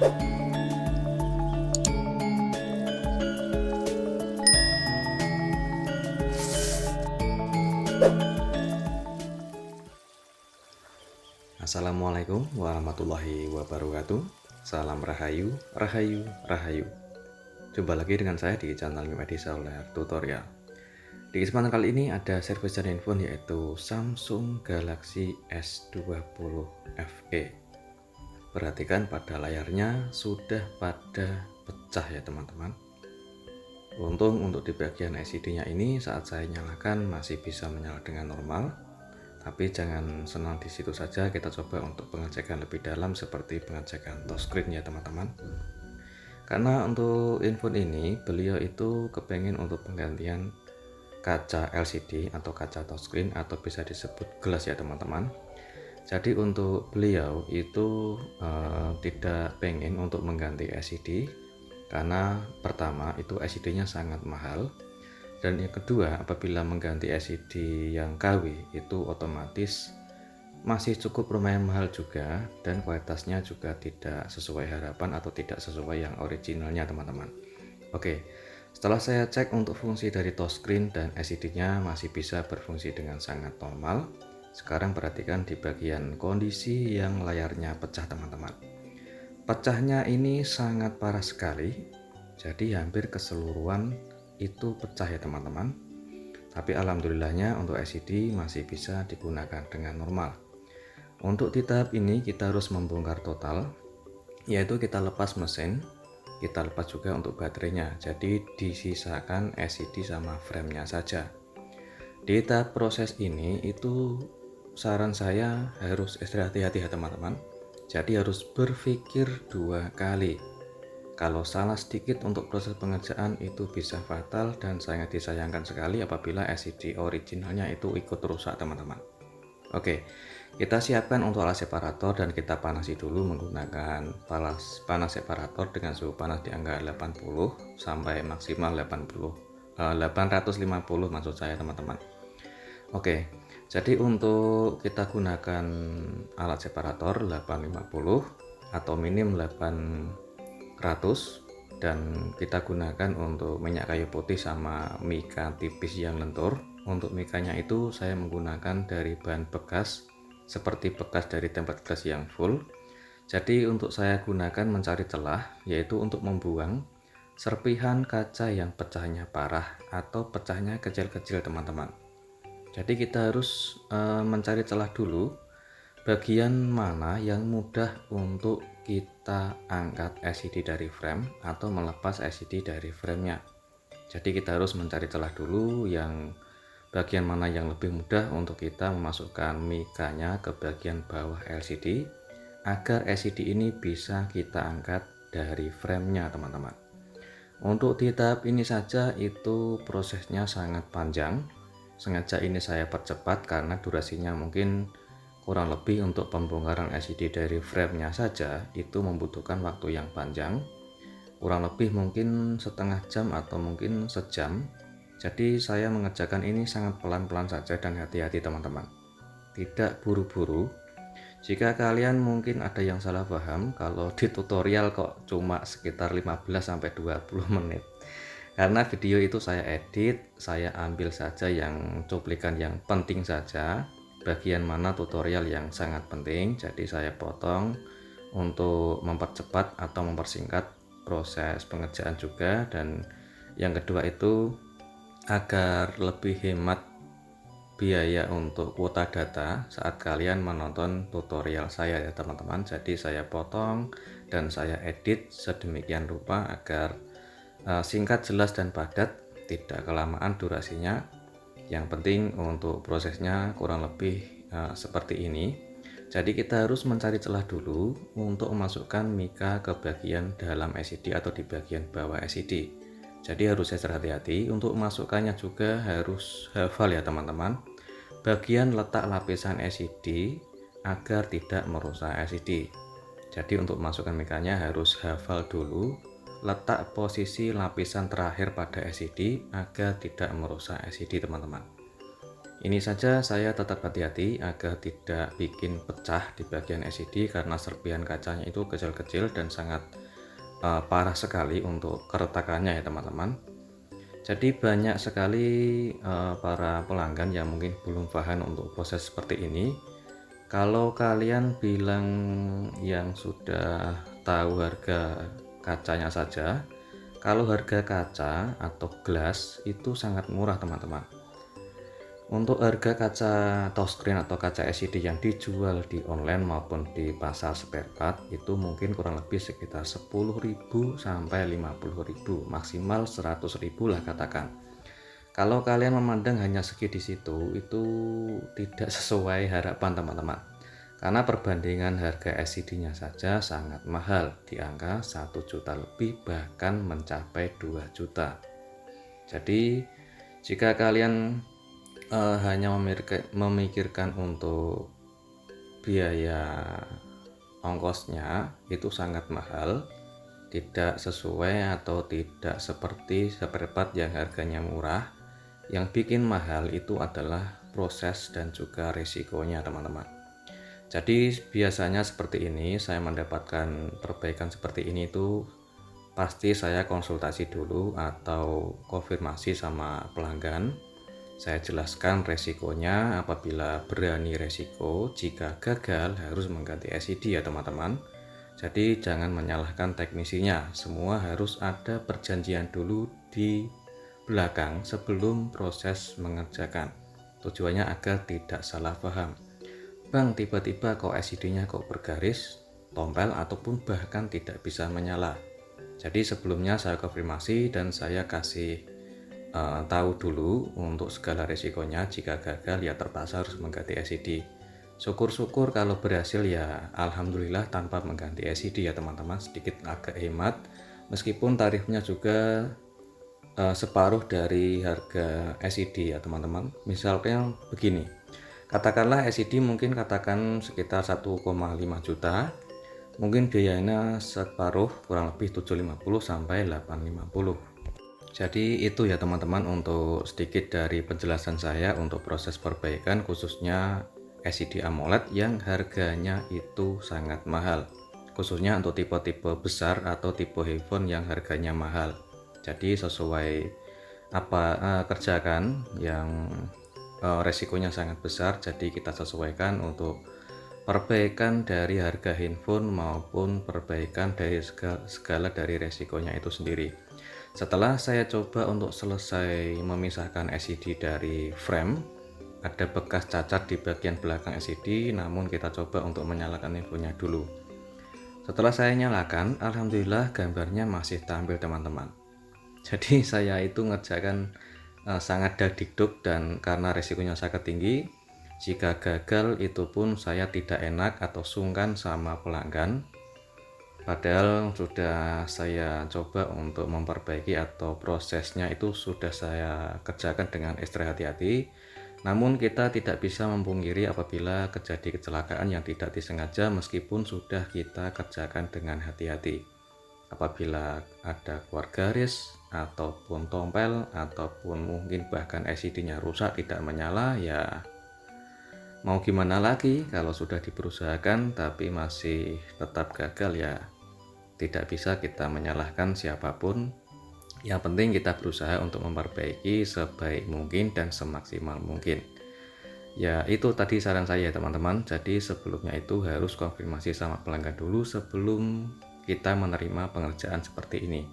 Assalamualaikum warahmatullahi wabarakatuh. Salam Rahayu, Rahayu, Rahayu. Jumpa lagi dengan saya di channel Mimedi Seluler Tutorial. Di kesempatan kali ini ada service dan handphone yaitu Samsung Galaxy S20 FE. Perhatikan pada layarnya sudah pada pecah ya teman-teman. Untung untuk di bagian LCD-nya ini saat saya nyalakan masih bisa menyala dengan normal. Tapi jangan senang di situ saja, kita coba untuk pengecekan lebih dalam seperti pengecekan touchscreen ya teman-teman. Karena untuk handphone ini beliau itu kepengen untuk penggantian kaca LCD atau kaca touchscreen atau bisa disebut glass ya teman-teman. Jadi untuk beliau itu tidak pengen untuk mengganti LCD karena pertama itu LCD-nya sangat mahal. Dan yang kedua, apabila mengganti LCD yang KW itu otomatis masih cukup lumayan mahal juga dan kualitasnya juga tidak sesuai harapan atau tidak sesuai yang originalnya teman-teman. Oke, setelah saya cek untuk fungsi dari touchscreen dan LCD-nya masih bisa berfungsi dengan sangat normal. Sekarang perhatikan di bagian kondisi yang layarnya pecah teman-teman. Pecahnya ini sangat parah sekali, jadi hampir keseluruhan itu pecah ya teman-teman. Tapi alhamdulillahnya untuk LCD masih bisa digunakan dengan normal. Untuk di tahap ini kita harus membongkar total, yaitu kita lepas mesin, kita lepas juga untuk baterainya, jadi disisakan LCD sama framenya saja. Di tahap proses ini itu saran saya harus extra hati-hati ya teman-teman, jadi harus berpikir dua kali. Kalau salah sedikit untuk proses pengerjaan itu bisa fatal dan sangat disayangkan sekali apabila LCD originalnya itu ikut rusak teman-teman. Oke, kita siapkan untuk alat separator dan kita panasi dulu menggunakan panas separator dengan suhu panas di angka 80 sampai maksimal 850 maksud saya teman-teman. Oke, jadi untuk kita gunakan alat separator 850 atau minim 800 dan kita gunakan untuk minyak kayu putih sama mika tipis yang lentur. Untuk mikanya itu saya menggunakan dari bahan bekas seperti bekas dari tempat gas yang full. Jadi untuk saya gunakan mencari celah yaitu untuk membuang serpihan kaca yang pecahnya parah atau pecahnya kecil-kecil teman-teman. Jadi kita harus mencari celah dulu bagian mana yang mudah untuk kita angkat LCD dari frame atau melepas LCD dari framenya. Jadi kita harus mencari celah dulu yang bagian mana yang lebih mudah untuk kita memasukkan mikanya ke bagian bawah LCD agar LCD ini bisa kita angkat dari framenya teman-teman. Untuk di tahap ini saja itu prosesnya sangat panjang. Sengaja ini saya percepat karena durasinya mungkin kurang lebih untuk pembongkaran LCD dari framenya saja itu membutuhkan waktu yang panjang, kurang lebih mungkin setengah jam atau mungkin sejam. Jadi saya mengerjakan ini sangat pelan-pelan saja dan hati-hati teman-teman, tidak buru-buru. Jika kalian mungkin ada yang salah paham kalau di tutorial kok cuma sekitar 15-20 menit, karena video itu saya edit, saya ambil saja yang cuplikan yang penting saja, bagian mana tutorial yang sangat penting, jadi saya potong untuk mempercepat atau mempersingkat proses pengerjaan juga. Dan yang kedua itu agar lebih hemat biaya untuk kuota data saat kalian menonton tutorial saya ya teman-teman. Jadi saya potong dan saya edit sedemikian rupa agar singkat, jelas dan padat, tidak kelamaan durasinya. Yang penting untuk prosesnya kurang lebih seperti ini. Jadi kita harus mencari celah dulu untuk memasukkan mika ke bagian dalam LCD atau di bagian bawah LCD. Jadi harus extra hati-hati. Untuk memasukkannya juga harus hafal ya teman-teman, bagian letak lapisan LCD agar tidak merusak LCD. Jadi untuk memasukkan mikanya harus hafal dulu letak posisi lapisan terakhir pada LCD agar tidak merusak LCD teman-teman. Ini saja saya tetap hati-hati agar tidak bikin pecah di bagian LCD karena serpihan kacanya itu kecil-kecil dan sangat parah sekali untuk keretakannya ya teman-teman. Jadi banyak sekali para pelanggan yang mungkin belum paham untuk proses seperti ini. Kalau kalian bilang yang sudah tahu harga kacanya saja, kalau harga kaca atau gelas itu sangat murah teman-teman. Untuk harga kaca touchscreen atau kaca LCD yang dijual di online maupun di pasar spare part itu mungkin kurang lebih sekitar 10.000 sampai 50.000, maksimal 100.000 lah katakan. Kalau kalian memandang hanya segi di situ, itu tidak sesuai harapan teman-teman. Karena perbandingan harga LCD-nya saja sangat mahal, di angka 1 juta lebih, bahkan mencapai 2 juta. Jadi jika kalian hanya memikirkan untuk biaya ongkosnya itu sangat mahal, tidak sesuai atau tidak seperti spare part yang harganya murah. Yang bikin mahal itu adalah proses dan juga risikonya teman-teman. Jadi biasanya seperti ini, saya mendapatkan perbaikan seperti ini itu pasti saya konsultasi dulu atau konfirmasi sama pelanggan. Saya jelaskan resikonya, apabila berani resiko, jika gagal harus mengganti LCD ya teman-teman. Jadi jangan menyalahkan teknisinya, semua harus ada perjanjian dulu di belakang sebelum proses mengerjakan. Tujuannya agar tidak salah paham. Bang, tiba-tiba kok LCD-nya kok bergaris, tompel, ataupun bahkan tidak bisa menyala. Jadi sebelumnya saya konfirmasi dan saya kasih tahu dulu untuk segala resikonya. Jika gagal ya terpaksa harus mengganti LCD. Syukur-syukur kalau berhasil ya alhamdulillah tanpa mengganti LCD ya teman-teman, sedikit agak hemat meskipun tarifnya juga separuh dari harga LCD ya teman-teman. Misalnya begini, katakanlah LCD mungkin katakan sekitar 1,5 juta, mungkin biayanya separuh, kurang lebih 750 sampai 850. Jadi itu ya teman-teman untuk sedikit dari penjelasan saya untuk proses perbaikan khususnya LCD AMOLED yang harganya itu sangat mahal, khususnya untuk tipe-tipe besar atau tipe handphone yang harganya mahal. Jadi sesuai apa kerjakan yang resikonya sangat besar, jadi kita sesuaikan untuk perbaikan dari harga handphone maupun perbaikan dari segala dari resikonya itu sendiri. Setelah saya coba untuk selesai memisahkan LCD dari frame, ada bekas cacat di bagian belakang LCD, namun kita coba untuk menyalakan infonya dulu. Setelah saya nyalakan, alhamdulillah gambarnya masih tampil teman-teman. Jadi saya itu ngerjakan sangat dagdikduk, dan karena resikonya sangat tinggi, jika gagal itu pun saya tidak enak atau sungkan sama pelanggan. Padahal sudah saya coba untuk memperbaiki atau prosesnya itu sudah saya kerjakan dengan ekstra hati-hati. Namun kita tidak bisa memungkiri apabila terjadi kecelakaan yang tidak disengaja meskipun sudah kita kerjakan dengan hati-hati. Apabila ada keluar garis ataupun tompel ataupun mungkin bahkan LCD-nya rusak tidak menyala, ya mau gimana lagi, kalau sudah diberusahakan tapi masih tetap gagal ya tidak bisa kita menyalahkan siapapun. Yang penting kita berusaha untuk memperbaiki sebaik mungkin dan semaksimal mungkin. Ya itu tadi saran saya teman-teman. Jadi sebelumnya itu harus konfirmasi sama pelanggan dulu sebelum kita menerima pengerjaan seperti ini.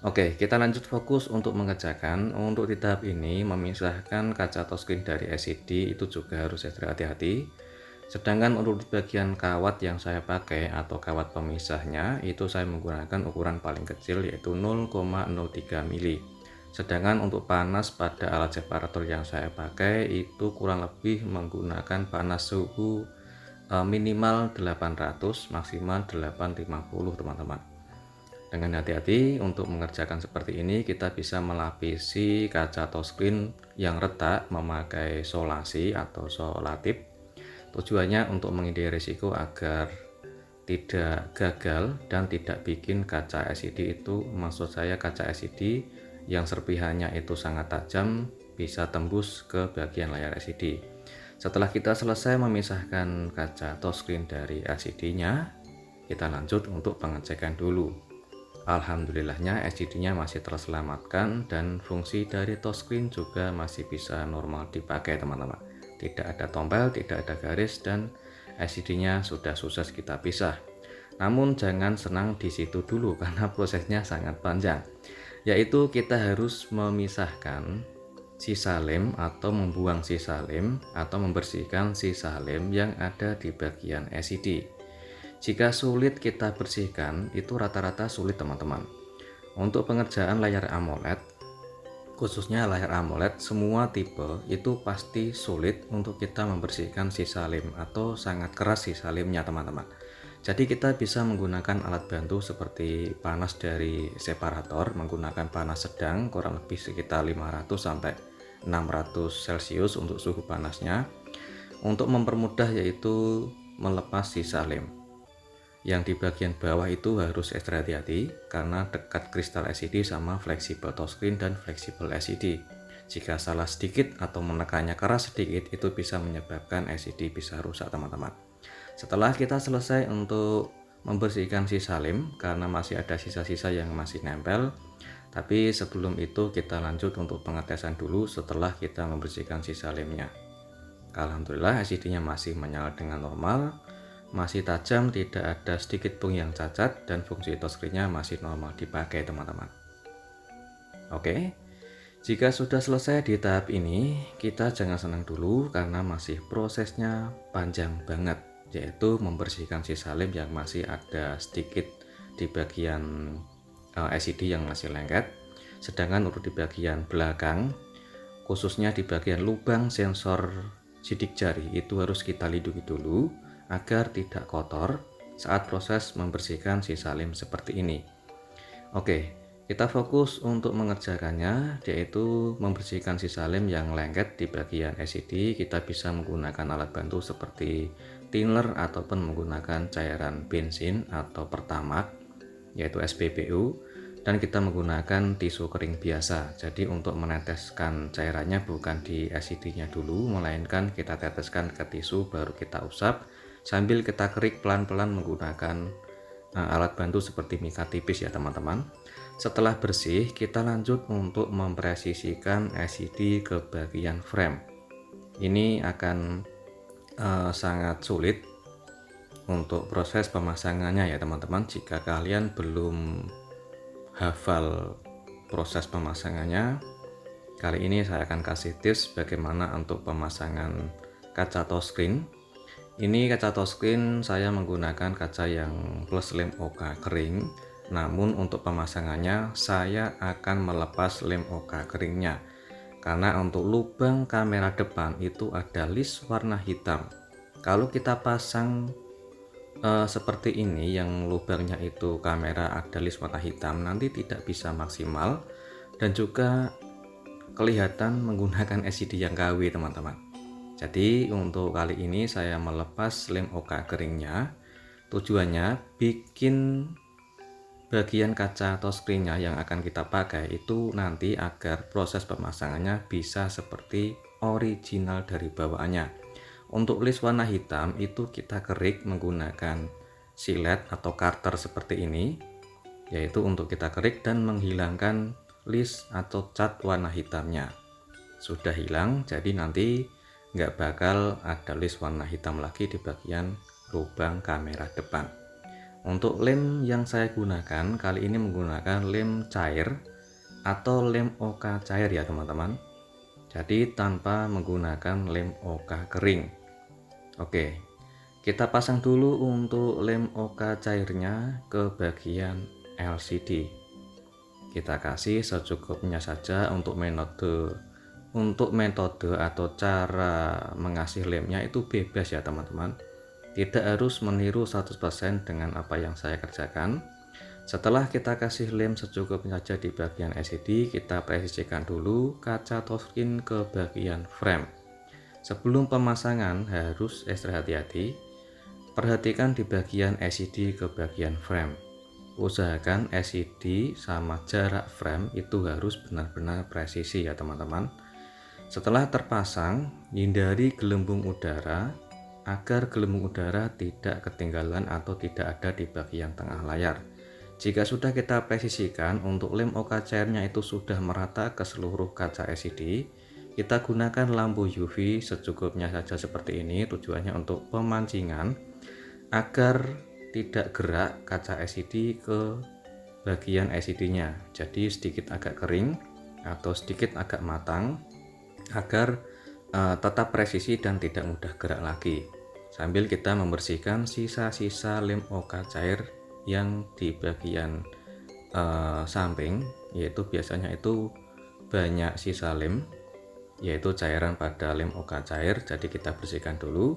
Oke, kita lanjut fokus untuk mengerjakan. Untuk di tahap ini memisahkan kaca touchscreen dari LCD itu juga harus ekstra hati-hati. Sedangkan untuk di bagian kawat yang saya pakai atau kawat pemisahnya itu saya menggunakan ukuran paling kecil yaitu 0,03 mili. Sedangkan untuk panas pada alat separator yang saya pakai itu kurang lebih menggunakan panas suhu minimal 800 maksimal 850 teman-teman. Dengan hati-hati untuk mengerjakan seperti ini, kita bisa melapisi kaca touchscreen yang retak memakai solasi atau solatip. Tujuannya untuk menghindari risiko agar tidak gagal dan tidak bikin kaca LCD itu, maksud saya kaca LCD yang serpihannya itu sangat tajam, bisa tembus ke bagian layar LCD. Setelah kita selesai memisahkan kaca touchscreen dari LCD-nya, kita lanjut untuk pengecekan dulu. Alhamdulillahnya LCD-nya masih terselamatkan dan fungsi dari touchscreen juga masih bisa normal dipakai teman-teman. Tidak ada tombol, tidak ada garis, dan LCD-nya sudah sukses kita pisah. Namun jangan senang di situ dulu karena prosesnya sangat panjang, yaitu kita harus memisahkan sisa lem atau membuang sisa lem atau membersihkan sisa lem yang ada di bagian LCD. Jika sulit kita bersihkan, itu rata-rata sulit teman-teman. Untuk pengerjaan layar AMOLED, khususnya layar AMOLED semua tipe itu pasti sulit untuk kita membersihkan sisa lem atau sangat keras sisa lemnya teman-teman. Jadi kita bisa menggunakan alat bantu seperti panas dari separator, menggunakan panas sedang kurang lebih sekitar 500 sampai 600 Celcius untuk suhu panasnya, untuk mempermudah yaitu melepas sisa lem. Yang di bagian bawah itu harus ekstra hati-hati karena dekat kristal LCD sama fleksibel touchscreen dan fleksibel LCD. Jika salah sedikit atau menekannya keras sedikit, itu bisa menyebabkan LCD bisa rusak teman-teman. Setelah kita selesai untuk membersihkan sisa lem karena masih ada sisa-sisa yang masih nempel, tapi sebelum itu kita lanjut untuk pengetesan dulu setelah kita membersihkan sisa lemnya. Alhamdulillah LCD-nya masih menyala dengan normal, masih tajam, tidak ada sedikit pun yang cacat, dan fungsi touchscreen-nya masih normal dipakai teman-teman. Oke, jika sudah selesai di tahap ini, kita jangan senang dulu karena masih prosesnya panjang banget, yaitu membersihkan sisa lem yang masih ada sedikit di bagian LCD yang masih lengket. Sedangkan untuk di bagian belakang, khususnya di bagian lubang sensor sidik jari, itu harus kita lindungi dulu agar tidak kotor saat proses membersihkan sisa lem seperti ini. Oke, kita fokus untuk mengerjakannya, yaitu membersihkan sisa lem yang lengket di bagian LCD. Kita bisa menggunakan alat bantu seperti thinner ataupun menggunakan cairan bensin atau pertamax, yaitu SPBU, dan kita menggunakan tisu kering biasa. Jadi untuk meneteskan cairannya bukan di LCD-nya dulu, melainkan kita teteskan ke tisu baru kita usap sambil kita kerik pelan-pelan menggunakan alat bantu seperti mika tipis ya teman-teman. Setelah bersih, kita lanjut untuk mempresisikan LCD ke bagian frame. Ini akan sangat sulit untuk proses pemasangannya ya teman-teman. Jika kalian belum hafal proses pemasangannya, kali ini saya akan kasih tips bagaimana untuk pemasangan kaca touchscreen. Ini kaca touchscreen saya menggunakan kaca yang plus lem OK kering, namun untuk pemasangannya saya akan melepas lem OK keringnya karena untuk lubang kamera depan itu ada list warna hitam. Kalau kita pasang seperti ini yang lubangnya itu kamera ada list warna hitam, nanti tidak bisa maksimal dan juga kelihatan menggunakan LCD yang KW teman-teman. Jadi untuk kali ini saya melepas lem OK keringnya, tujuannya bikin bagian kaca touchscreen-nya yang akan kita pakai itu nanti agar proses pemasangannya bisa seperti original dari bawaannya. Untuk list warna hitam itu kita kerik menggunakan silet atau karter seperti ini, yaitu untuk kita kerik dan menghilangkan list atau cat warna hitamnya. Sudah hilang, jadi nanti nggak bakal ada list warna hitam lagi di bagian lubang kamera depan. Untuk lem yang saya gunakan kali ini menggunakan lem cair atau lem OK cair ya teman-teman. Jadi tanpa menggunakan lem OK kering. Oke, kita pasang dulu untuk lem OK cairnya ke bagian LCD. Kita kasih secukupnya saja. Untuk metode atau cara mengasih lemnya itu bebas ya teman-teman. Tidak harus meniru 100% dengan apa yang saya kerjakan. Setelah kita kasih lem secukupnya saja di bagian LCD, kita presisikan dulu kaca touchscreen ke bagian frame. Sebelum pemasangan harus ekstra hati-hati. Perhatikan di bagian LCD ke bagian frame. Usahakan LCD sama jarak frame itu harus benar-benar presisi ya teman-teman. Setelah terpasang, hindari gelembung udara agar gelembung udara tidak ketinggalan atau tidak ada di bagian tengah layar. Jika sudah kita presisikan untuk lem OK cairnya itu sudah merata ke seluruh kaca LCD, kita gunakan lampu UV secukupnya saja seperti ini. Tujuannya untuk pemancingan agar tidak gerak kaca LCD ke bagian LCD-nya. Jadi sedikit agak kering atau sedikit agak matang agar tetap presisi dan tidak mudah gerak lagi. Sambil kita membersihkan sisa-sisa lem OK cair yang di bagian samping, yaitu biasanya itu banyak sisa lem, yaitu cairan pada lem OK cair. Jadi kita bersihkan dulu.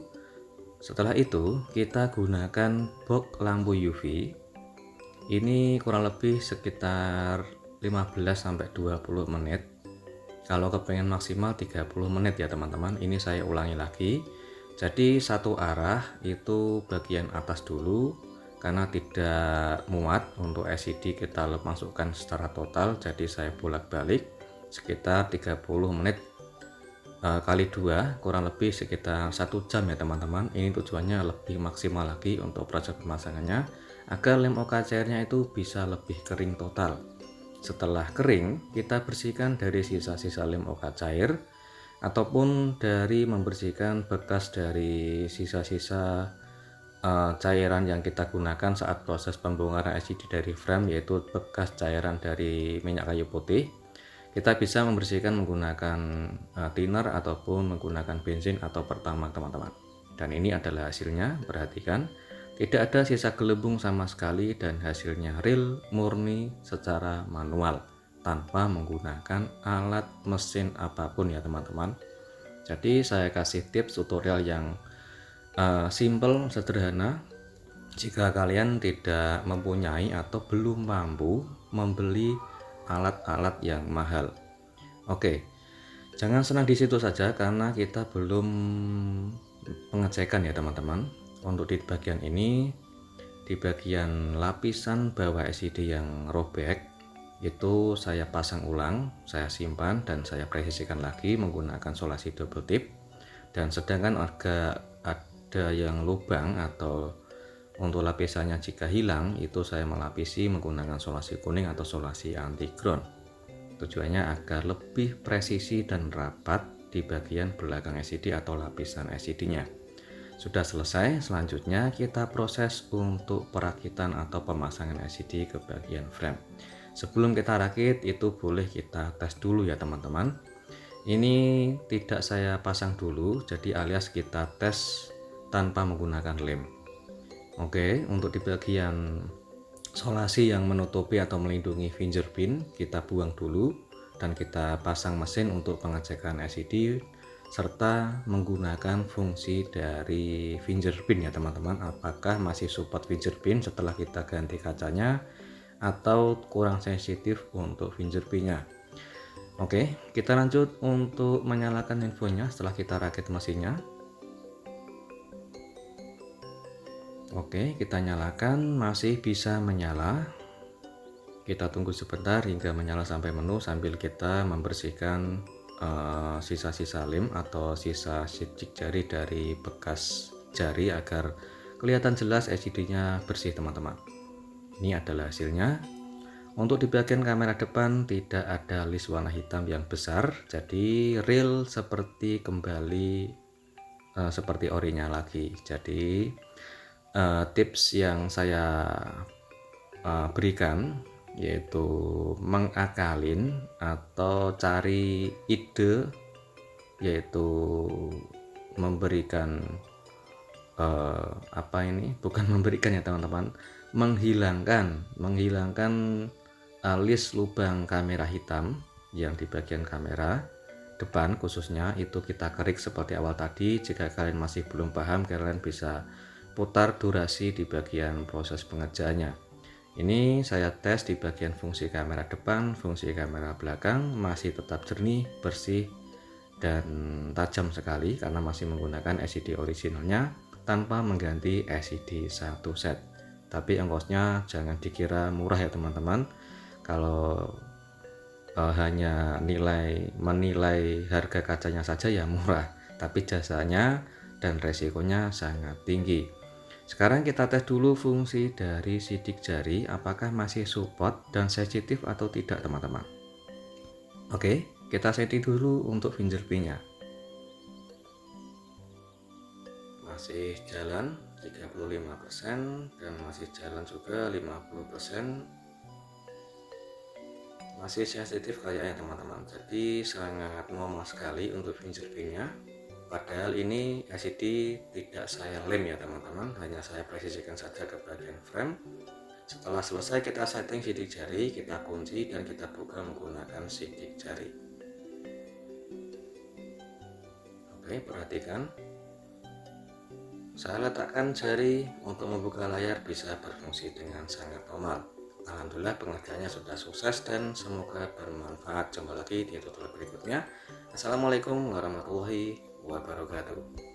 Setelah itu kita gunakan box lampu UV. Ini kurang lebih sekitar 15-20 menit. Kalau kepengen maksimal 30 menit ya teman-teman. Ini saya ulangi lagi. Jadi satu arah itu bagian atas dulu, karena tidak muat untuk LCD kita masukkan secara total. Jadi saya bolak-balik sekitar 30 menit kali 2, kurang lebih sekitar 1 jam ya teman-teman. Ini tujuannya lebih maksimal lagi untuk proses pemasangannya agar lem OK cairnya itu bisa lebih kering total. Setelah kering, kita bersihkan dari sisa-sisa lem OK cair ataupun dari membersihkan bekas dari sisa-sisa cairan yang kita gunakan saat proses pembongkaran LCD dari frame, yaitu bekas cairan dari minyak kayu putih. Kita bisa membersihkan menggunakan thinner ataupun menggunakan bensin atau pertamax teman-teman. Dan ini adalah hasilnya, perhatikan. Tidak ada sisa gelembung sama sekali dan hasilnya real murni secara manual tanpa menggunakan alat mesin apapun ya teman-teman. Jadi saya kasih tips tutorial yang simple, sederhana. Jika kalian tidak mempunyai atau belum mampu membeli alat-alat yang mahal. Oke, jangan senang di situ saja karena kita belum pengecekan ya teman-teman. Untuk di bagian ini, di bagian lapisan bawah LCD yang robek, itu saya pasang ulang, saya simpan dan saya presisikan lagi menggunakan solasi double tip. Dan sedangkan ada yang lubang atau untuk lapisannya jika hilang, itu saya melapisi menggunakan solasi kuning atau solasi anti ground. Tujuannya agar lebih presisi dan rapat di bagian belakang LCD atau lapisan LCD-nya. Sudah selesai, selanjutnya kita proses untuk perakitan atau pemasangan LCD ke bagian frame. Sebelum kita rakit, itu boleh kita tes dulu ya teman-teman. Ini tidak saya pasang dulu, jadi alias kita tes tanpa menggunakan lem. Oke, untuk di bagian solasi yang menutupi atau melindungi fingerprint, kita buang dulu dan kita pasang mesin untuk pengecekan LCD serta menggunakan fungsi dari fingerprint ya teman-teman, apakah masih support fingerprint setelah kita ganti kacanya atau kurang sensitif untuk fingerprintnya. Oke, kita lanjut untuk menyalakan handphonenya setelah kita rakit mesinnya. Oke, kita nyalakan, masih bisa menyala. Kita tunggu sebentar hingga menyala sampai menu sambil kita membersihkan sisa-sisa lem atau sisa sidik jari dari bekas jari agar kelihatan jelas LCD-nya bersih teman-teman. Ini adalah hasilnya. Untuk di bagian kamera depan tidak ada list warna hitam yang besar, jadi real seperti kembali seperti orinya lagi. Jadi tips yang saya berikan yaitu mengakalin atau cari ide, yaitu memberikan bukan memberikan ya teman-teman, menghilangkan list lubang kamera hitam yang di bagian kamera depan khususnya, itu kita kerik seperti awal tadi. Jika kalian masih belum paham, kalian bisa putar durasi di bagian proses pengerjaannya. Ini saya tes di bagian fungsi kamera depan, fungsi kamera belakang masih tetap jernih, bersih, dan tajam sekali karena masih menggunakan LCD originalnya tanpa mengganti LCD satu set. Tapi ongkosnya jangan dikira murah ya teman-teman. Kalau hanya menilai harga kacanya saja ya murah, tapi jasanya dan resikonya sangat tinggi. Sekarang kita tes dulu fungsi dari sidik jari, apakah masih support dan sensitif atau tidak teman-teman. Oke, kita setting dulu untuk fingerprint-nya. Masih jalan 35% dan masih jalan juga 50%. Masih sensitif kayaknya teman-teman, jadi sangat normal sekali untuk fingerprint-nya. Padahal ini LCD tidak saya lem ya teman-teman, hanya saya presisikan saja ke bagian frame. Setelah selesai kita setting sidik jari, kita kunci dan kita buka menggunakan sidik jari. Oke, perhatikan, saya letakkan jari untuk membuka layar bisa berfungsi dengan sangat normal. Alhamdulillah pengerjaannya sudah sukses dan semoga bermanfaat. Jumpa lagi di tutorial berikutnya. Assalamualaikum warahmatullahi wabarakatuh.